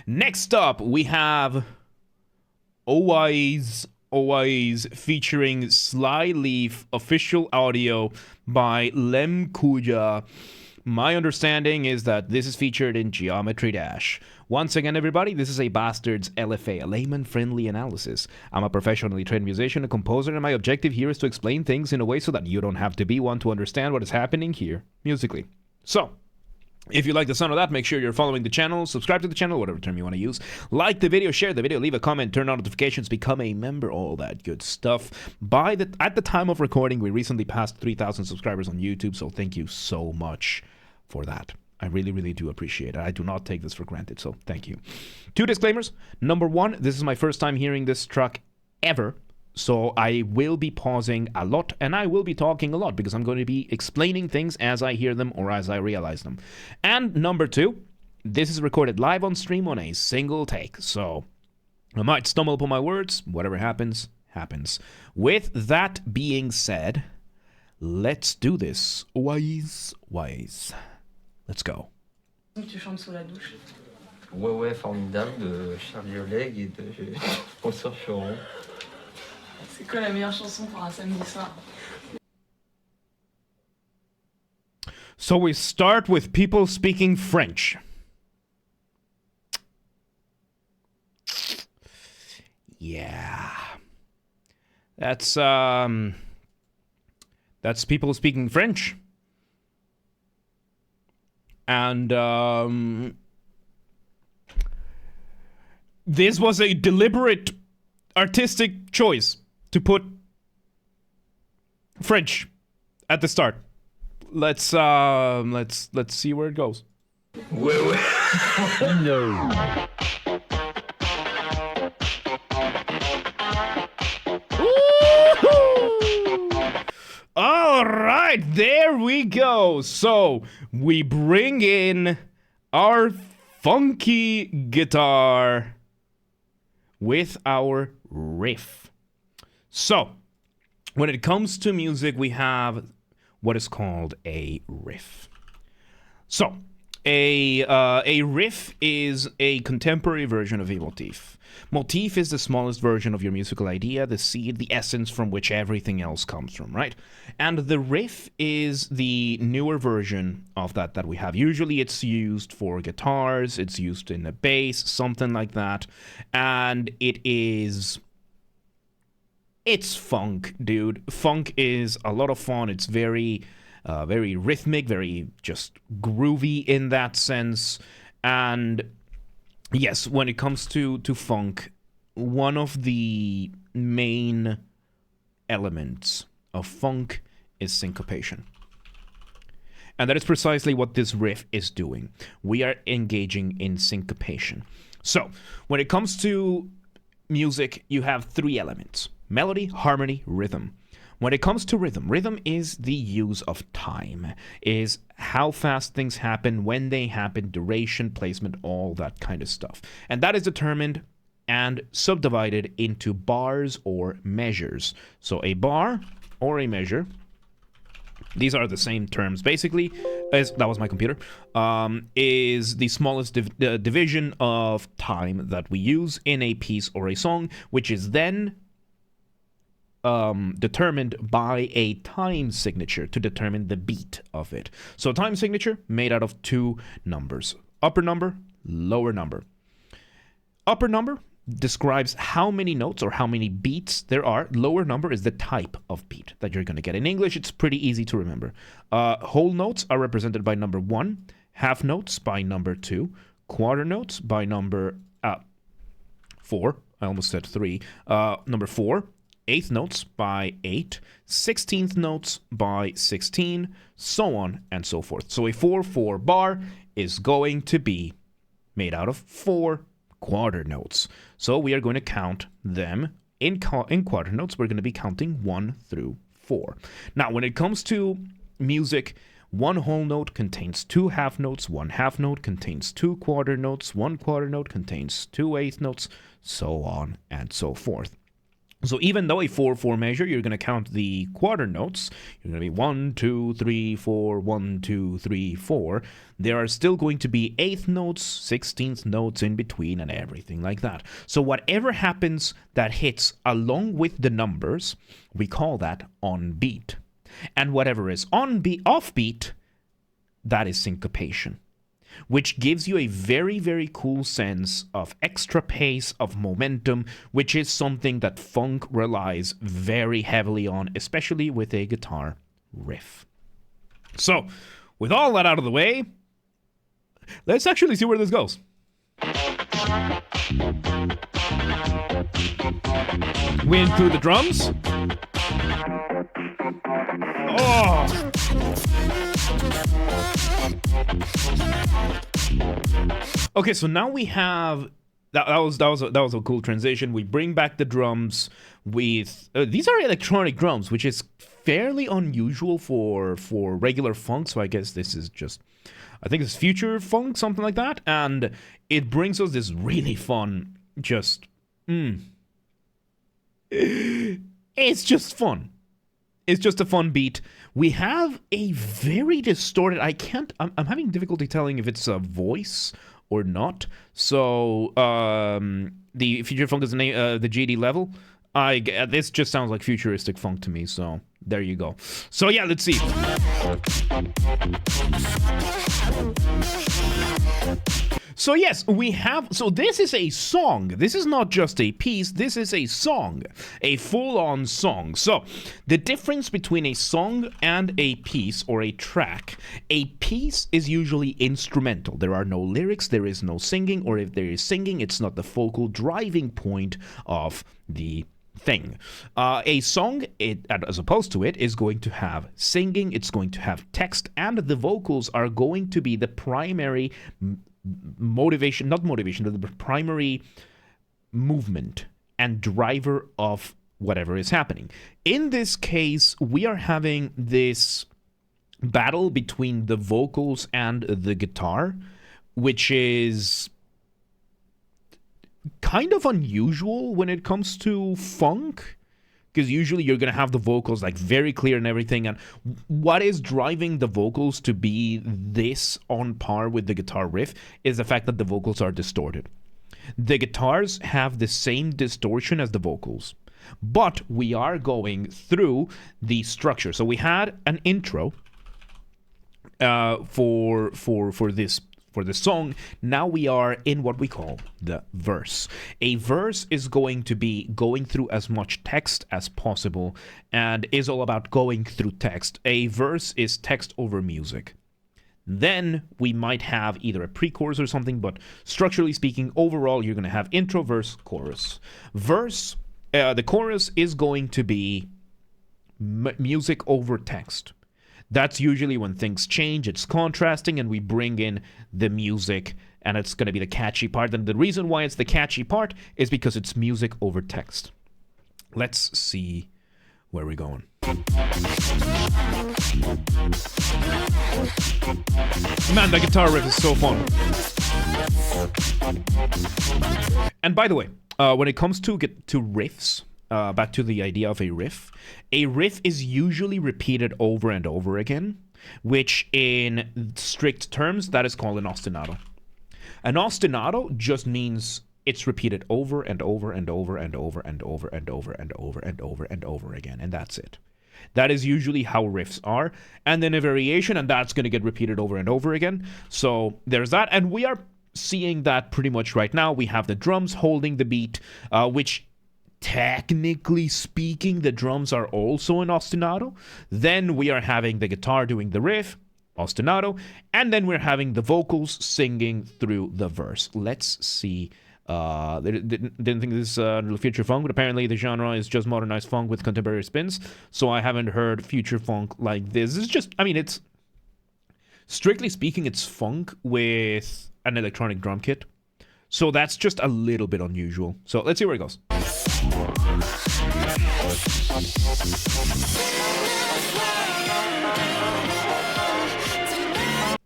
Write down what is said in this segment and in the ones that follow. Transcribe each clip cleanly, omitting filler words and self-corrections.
Next up, we have Always featuring Sly Leaf, official audio by LemKuuja. My understanding is that this is featured in Geometry Dash. Once again, everybody, this is a Basterd's LFA, a layman-friendly analysis. I'm a professionally trained musician and composer, and my objective here is to explain things in a way so that you don't have to be one to understand what is happening here musically. So, if you like the sound of that, make sure you're following the channel, subscribe to the channel, whatever term you want to use. Like the video, share the video, leave a comment, turn on notifications, become a member, all that good stuff. At the time of recording, we recently passed 3,000 subscribers on YouTube, so thank you so much for that. I really, really do appreciate it. I do not take this for granted, so thank you. 2 disclaimers. Number 1, this is my first time hearing this track ever. So I will be pausing a lot, and I will be talking a lot because I'm going to be explaining things as I hear them or as I realize them. And number 2, this is recorded live on stream on a single take. So I might stumble upon my words. Whatever happens, happens. With that being said, let's do this. Wise. Let's go. Tu chantes sous la douche. Ouais Ouais Formidable de Charlie Oleg et de François Choron. C'est quoi la meilleure chanson pour un samedi soir? So we start with people speaking French. Yeah. That's people speaking French. And this was a deliberate artistic choice to put French at the start. Let's see where it goes. Ouais Ouais. No. All right, there we go. So we bring in our funky guitar with our riff. So when it comes to music, we have what is called a riff. So a riff is a contemporary version of a motif. Motif is the smallest version of your musical idea, the seed, the essence from which everything else comes from, right? And the riff is the newer version of that we have. Usually it's used for guitars, it's used in a bass, something like that. And it's funk, dude. Funk is a lot of fun. It's very rhythmic, very just groovy in that sense. And yes, when it comes to funk, one of the main elements of funk is syncopation. And that is precisely what this riff is doing. We are engaging in syncopation. So, when it comes to music, you have 3 elements: melody, harmony, rhythm. When it comes to rhythm, rhythm is the use of time, is how fast things happen, when they happen, duration, placement, all that kind of stuff. And that is determined and subdivided into bars or measures. So a bar or a measure, these are the same terms basically, that was my computer, is the smallest division of time that we use in a piece or a song, which is then determined by a time signature to determine the beat of it. So a time signature made out of 2 numbers: upper number, lower number. Upper number describes how many notes or how many beats there are. Lower number is the type of beat that you're going to get. In English, it's pretty easy to remember. Whole notes are represented by number 1, half notes by number 2, quarter notes by number 4. I almost said 3. Number 4. Eighth notes by 8, 16th notes by 16, so on and so forth. So a 4/4 bar is going to be made out of 4 quarter notes. So we are going to count them in quarter notes. We're going to be counting 1 through 4. Now, when it comes to music, 1 whole note contains 2 half notes, 1 half note contains 2 quarter notes, 1 quarter note contains 2 eighth notes, so on and so forth. So even though a 4/4 measure, you're going to count the quarter notes. You're going to be 1, 2, 3, 4, 1, 2, 3, 4. There are still going to be 8th notes, 16th notes in between, and everything like that. So whatever happens that hits along with the numbers, we call that on beat. And whatever is off beat, that is syncopation, which gives you a very, very cool sense of extra pace, of momentum, which is something that funk relies very heavily on, especially with a guitar riff. So, with all that out of the way, let's actually see where this goes. We include the drums. Oh! Okay, so now we have that was a cool transition. We bring back the drums with these are electronic drums, which is fairly unusual for regular funk. So I guess this is just, I think it's future funk, something like that, and it brings us this really fun, it's just fun. It's just a fun beat. We have a very distorted, I'm having difficulty telling if it's a voice or not. So, the future funk is the name, the GD level. This just sounds like futuristic funk to me, so there you go. So yeah, let's see. So yes, we have, so this is a song. This is not just a piece, this is a song, a full-on song. So the difference between a song and a piece or a track, a piece is usually instrumental. There are no lyrics, there is no singing, or if there is singing, it's not the focal driving point of the thing. A song, as opposed to it, is going to have singing, it's going to have text, and the vocals are going to be the primary the primary movement and driver of whatever is happening. In this case, we are having this battle between the vocals and the guitar, which is kind of unusual when it comes to funk, because usually you're going to have the vocals like very clear and everything, and what is driving the vocals to be this on par with the guitar riff is the fact that the vocals are distorted. The guitars have the same distortion as the vocals, but we are going through the structure. So we had an intro for the song. Now we are in what we call the verse. A verse is going to be going through as much text as possible and is all about going through text. A verse is text over music. Then we might have either a pre-chorus or something, but structurally speaking, overall, you're going to have intro, verse, chorus. Verse, the chorus is going to be music over text. That's usually when things change, it's contrasting, and we bring in the music, and it's going to be the catchy part. And the reason why it's the catchy part is because it's music over text. Let's see where we're going. Man, the guitar riff is so fun. And by the way, when it comes to riffs, back to the idea of a riff is usually repeated over and over again, which in strict terms, that is called an ostinato. An ostinato just means it's repeated over and over and over and over and over and over and over and over and over again, and that's it. That is usually how riffs are, and then a variation, and that's going to get repeated over and over again. So there's that, and we are seeing that pretty much right now. We have the drums holding the beat, which technically speaking, the drums are also an ostinato. Then we are having the guitar doing the riff, ostinato, and then we're having the vocals singing through the verse. Let's see. Didn't think this was future funk, but apparently the genre is just modernized funk with contemporary spins. So I haven't heard future funk like this. It's just, I mean, it's strictly speaking, it's funk with an electronic drum kit. So that's just a little bit unusual. So let's see where it goes.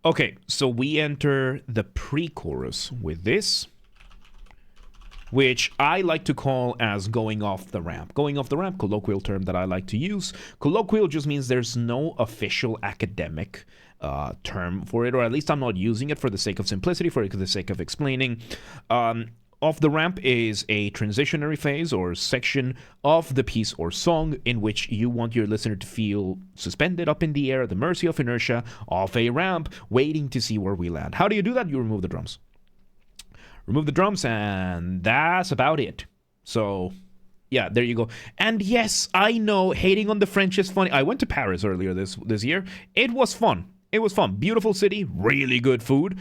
Okay, so we enter the pre-chorus with this. which I like to call as going off the ramp. Going off the ramp, colloquial term that I like to use. Colloquial just means there's no official academic term for it, or at least I'm not using it for the sake of simplicity, for the sake of explaining. Off the ramp is a transitionary phase or section of the piece or song in which you want your listener to feel suspended up in the air at the mercy of inertia off a ramp, waiting to see where we land. How do you do that? You remove the drums. Remove the drums, and that's about it. So, yeah, there you go. And yes, I know hating on the French is funny. I went to Paris earlier this year. It was fun. It was fun. Beautiful city, really good food.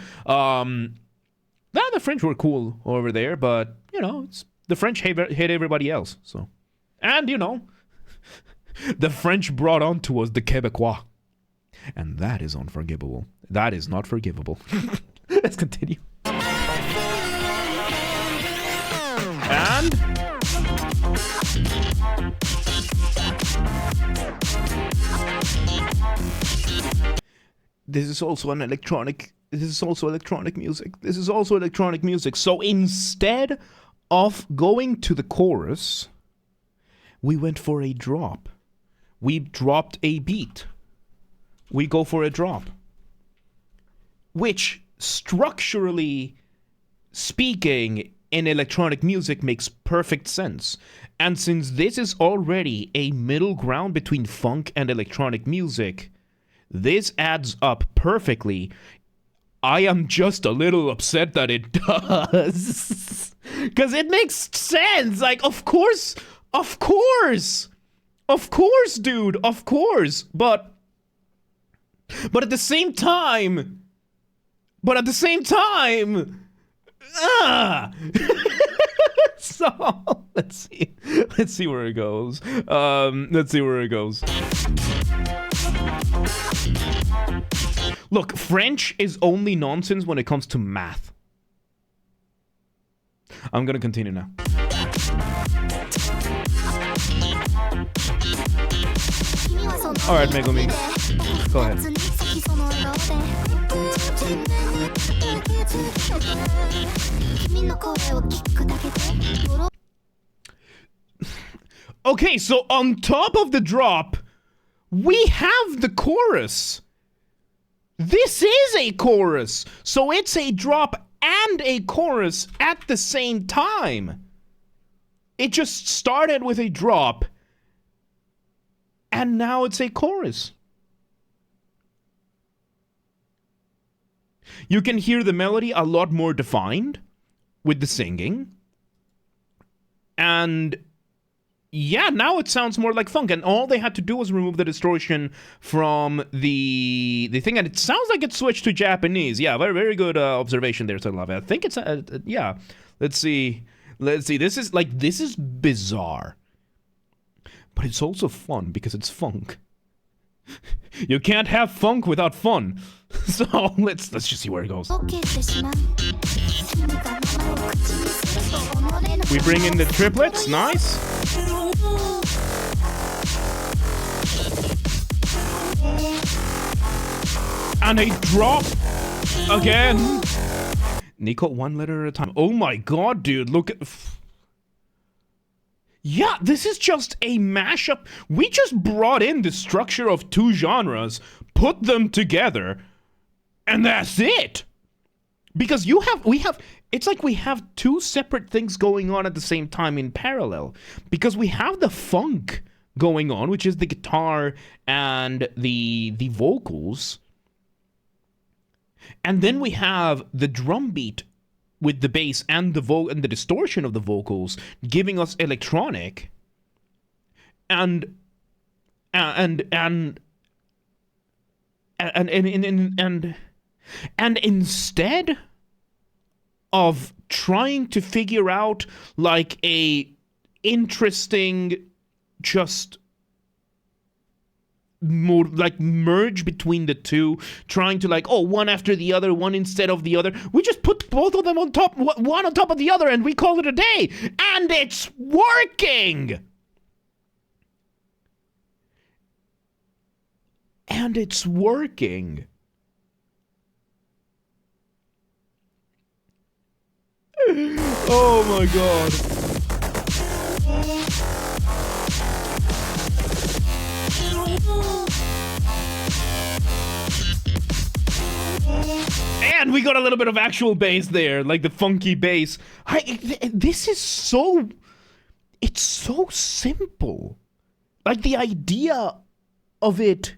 The French were cool over there, but, you know, the French hate everybody else. So, and, you know, the French brought on to us the Quebecois. And that is unforgivable. That is not forgivable. Let's continue. And this is also electronic music. So instead of going to the chorus, we went for a drop. We dropped a beat. We go for a drop, which structurally speaking in electronic music makes perfect sense. And since this is already a middle ground between funk and electronic music, this adds up perfectly. I am just a little upset that it does. Because it makes sense. Like, of course, dude, of course. But at the same time, so let's see where it goes. Look, French is only nonsense when it comes to math. I'm gonna continue now. Alright, Megumi, go ahead. Okay, so on top of the drop, we have the chorus. This is a chorus, so it's a drop and a chorus at the same time. It just started with a drop, and now it's a chorus. You can hear the melody a lot more defined with the singing. And yeah, now it sounds more like funk. And all they had to do was remove the distortion from the thing. And it sounds like it switched to Japanese. Yeah, very, very good observation there, Love. I think it's, yeah. Let's see. This is bizarre. But it's also fun because it's funk. You can't have funk without fun. So let's just see where it goes. We bring in the triplets, nice. And a drop again. Nico, one letter at a time. Oh my god, dude, look at... Yeah, this is just a mashup. We just brought in the structure of two genres, put them together, and that's it. Because it's like we have two separate things going on at the same time in parallel. Because we have the funk going on, which is the guitar and the vocals. And then we have the drum beat with the bass and the distortion of the vocals giving us electronic. And instead of trying to figure out like a interesting just more like merge between the two, trying to like, oh, one after the other, one instead of the other, we just put both of them on top, one on top of the other, and we call it a day. And it's working. And it's working. Oh my god. And we got a little bit of actual bass there, like the funky bass. This is so... It's so simple. Like, the idea of it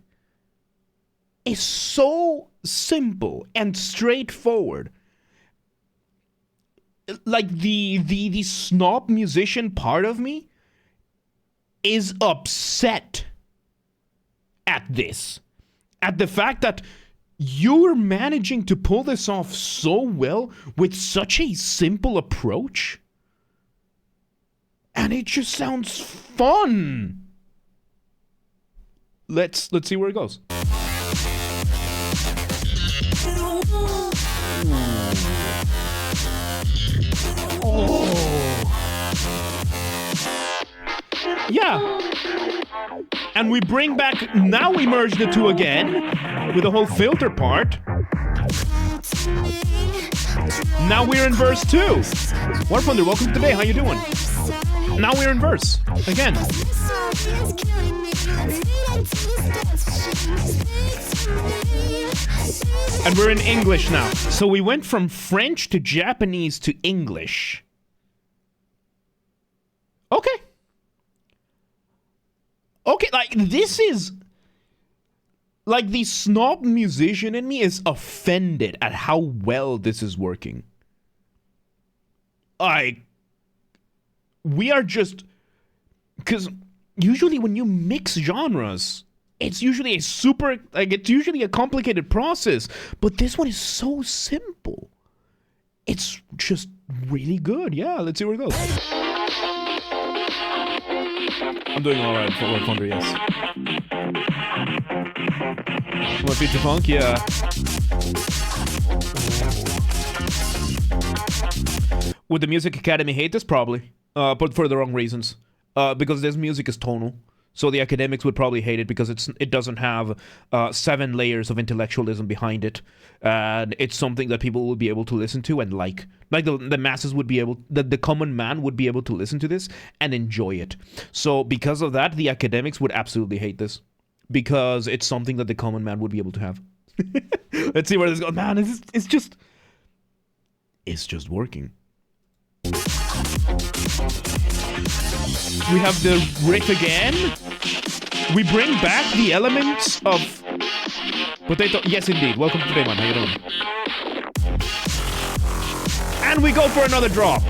is so simple and straightforward. Like, the snob musician part of me is upset at this. At the fact that you're managing to pull this off so well with such a simple approach. And it just sounds fun. Let's see where it goes. Oh. Yeah. And we bring back, now we merge the two again with the whole filter part. Now we're in verse 2. War Thunder, welcome to the day. How you doing? Now we're in verse again. And we're in English now. So we went from French to Japanese to English. Okay. Okay, like, this is... Like, the snob musician in me is offended at how well this is working. We are just... Because usually when you mix genres, it's usually a super... Like, it's usually a complicated process. But this one is so simple. It's just really good. Yeah, let's see where it goes. I'm doing alright for War Thunder, yes. What, Beat the Funk? Yeah. Would the Music Academy hate this? Probably. But for the wrong reasons. Because this music is tonal. So the academics would probably hate it because it doesn't have 7 layers of intellectualism behind it. And it's something that people will be able to listen to and like. Like the masses would be able, the common man would be able to listen to this and enjoy it. So because of that, the academics would absolutely hate this. Because it's something that the common man would be able to have. Let's see where this goes. Man, it's just working. We have the riff again. We bring back the elements of potato. Yes, indeed. Welcome to the day, man. How you doing? And we go for another drop.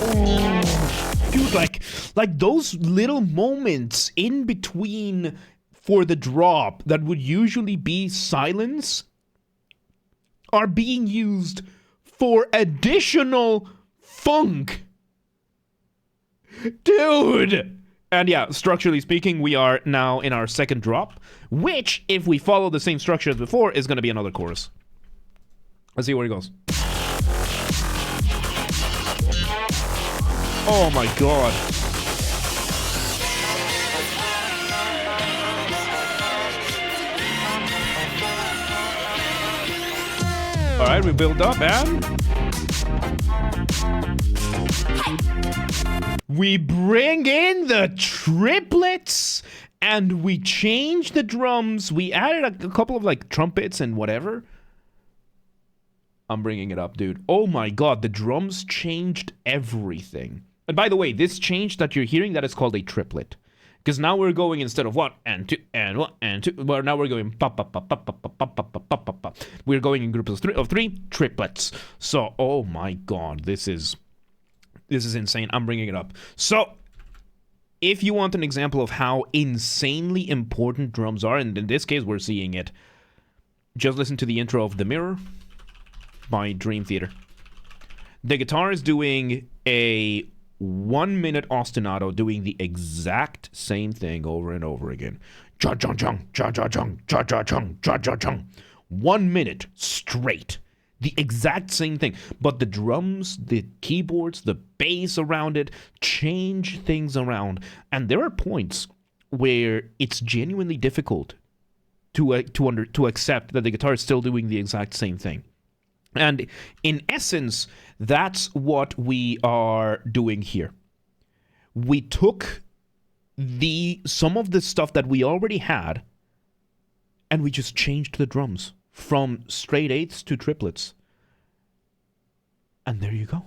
Oh, dude, like those little moments in between for the drop that would usually be silence are being used for additional funk. Dude! And yeah, structurally speaking, we are now in our second drop, which, if we follow the same structure as before, is going to be another chorus. Let's see where it goes. Oh my god. Alright, we build up and... we bring in the triplets and we change the drums. We added a couple of like trumpets and whatever. I'm bringing it up, dude. Oh my god, the drums changed everything. And by the way, this change that you're hearing, that is called a triplet. Because now we're going instead of 1 and 2 and 1 and 2. Well, now we're going pa pa pa pa pa pa pa pa pa pa pa pa. We're going in groups of three triplets. So, oh my god, this is insane. I'm bringing it up. So, if you want an example of how insanely important drums are, and in this case we're seeing it, just listen to the intro of The Mirror by Dream Theater. The guitar is doing a 1-minute ostinato, doing the exact same thing over and over again. Cha cha chung, cha cha chung, cha cha chung, cha cha chung. 1 minute straight. The exact same thing. But the drums, the keyboards, the bass around it change things around. And there are points where it's genuinely difficult to accept that the guitar is still doing the exact same thing. And in essence, that's what we are doing here. We took some of the stuff that we already had, and we just changed the drums from straight eighths to triplets. And there you go.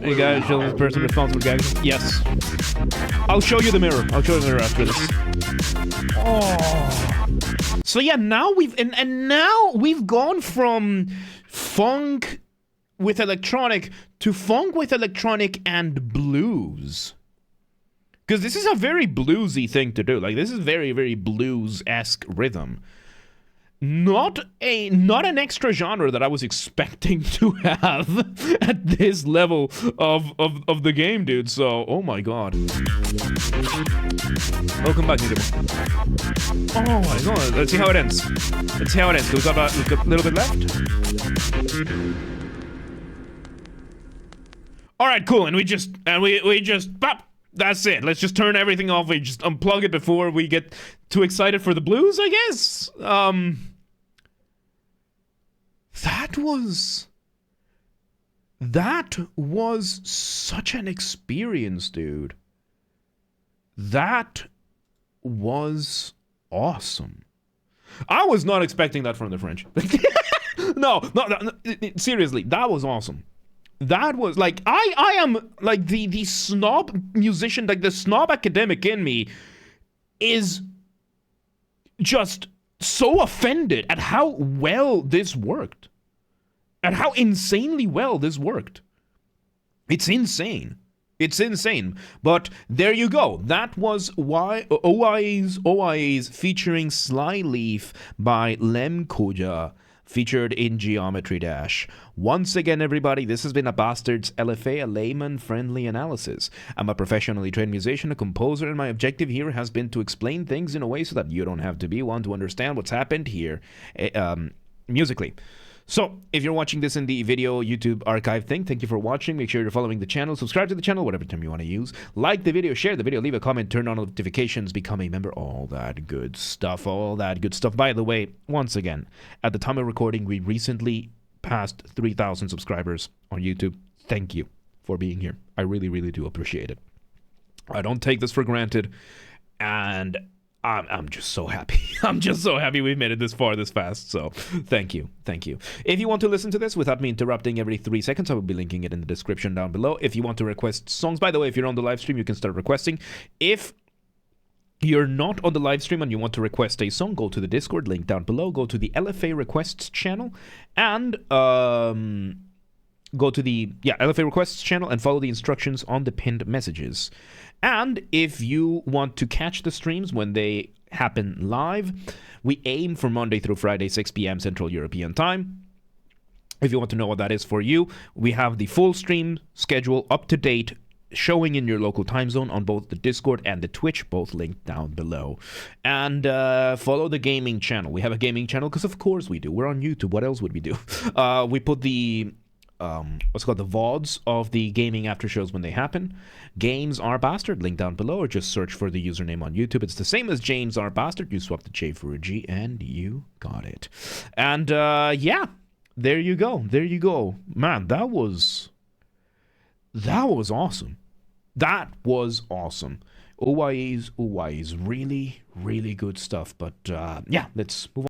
Hey guys, show this person responsible, guys. Yes. I'll show you the mirror. I'll show you the mirror after this. Oh. So yeah, now we've now we've gone from funk with electronic to funk with electronic and blues. Because this is a very bluesy thing to do. Like, this is very, very blues-esque rhythm. Not an extra genre that I was expecting to have at this level of the game, dude. So, oh my god. Welcome back, YouTube. Oh my god. Let's see how it ends. Let's see how it ends. We've got a little bit left. All right, cool. And we just pop. That's it. Let's just turn everything off. We just unplug it before we get too excited for the blues, I guess. That was such an experience, dude. That was awesome. I was not expecting that from the French. No, seriously, that was awesome. That was like, I am like the snob musician, like the snob academic in me is just so offended at how well this worked. At how insanely well this worked. It's insane. It's insane. But there you go. That was OIAs featuring Sly Leaf by LemKuuja, featured in Geometry Dash. Once again, everybody, this has been a Basterd's LFA, a layman-friendly analysis. I'm a professionally trained musician, a composer, and my objective here has been to explain things in a way so that you don't have to be one to understand what's happened here musically. So, if you're watching this in the video YouTube archive thing, thank you for watching. Make sure you're following the channel, subscribe to the channel, whatever term you want to use. Like the video, share the video, leave a comment, turn on notifications, become a member, all that good stuff, all that good stuff. By the way, once again, at the time of recording, we recently passed 3,000 subscribers on YouTube. Thank you for being here. I really, really do appreciate it. I don't take this for granted, and I'm just so happy. I'm just so happy we've made it this far, this fast. So thank you. Thank you. If you want to listen to this without me interrupting every 3 seconds, I will be linking it in the description down below. If you want to request songs, by the way, if you're on the live stream, you can start requesting. If you're not on the live stream and you want to request a song, go to the Discord link down below. Go to the LFA requests channel and go to the LFA requests channel and follow the instructions on the pinned messages. And if you want to catch the streams when they happen live, we aim for Monday through Friday, 6 p.m. Central European Time. If you want to know what that is for you, we have the full stream schedule up to date, showing in your local time zone on both the Discord and the Twitch, both linked down below. And follow the gaming channel. We have a gaming channel because of course we do. We're on YouTube. What else would we do? We put the what's called the VODs of the gaming after shows when they happen. Games are Basterd, link down below, or just search for the username on YouTube. It's the same as James R. Basterd. You swap the J for a G, and you got it. And yeah, there you go. There you go. Man, that was awesome. That was awesome. OYAs, really, really good stuff. But yeah, let's move on.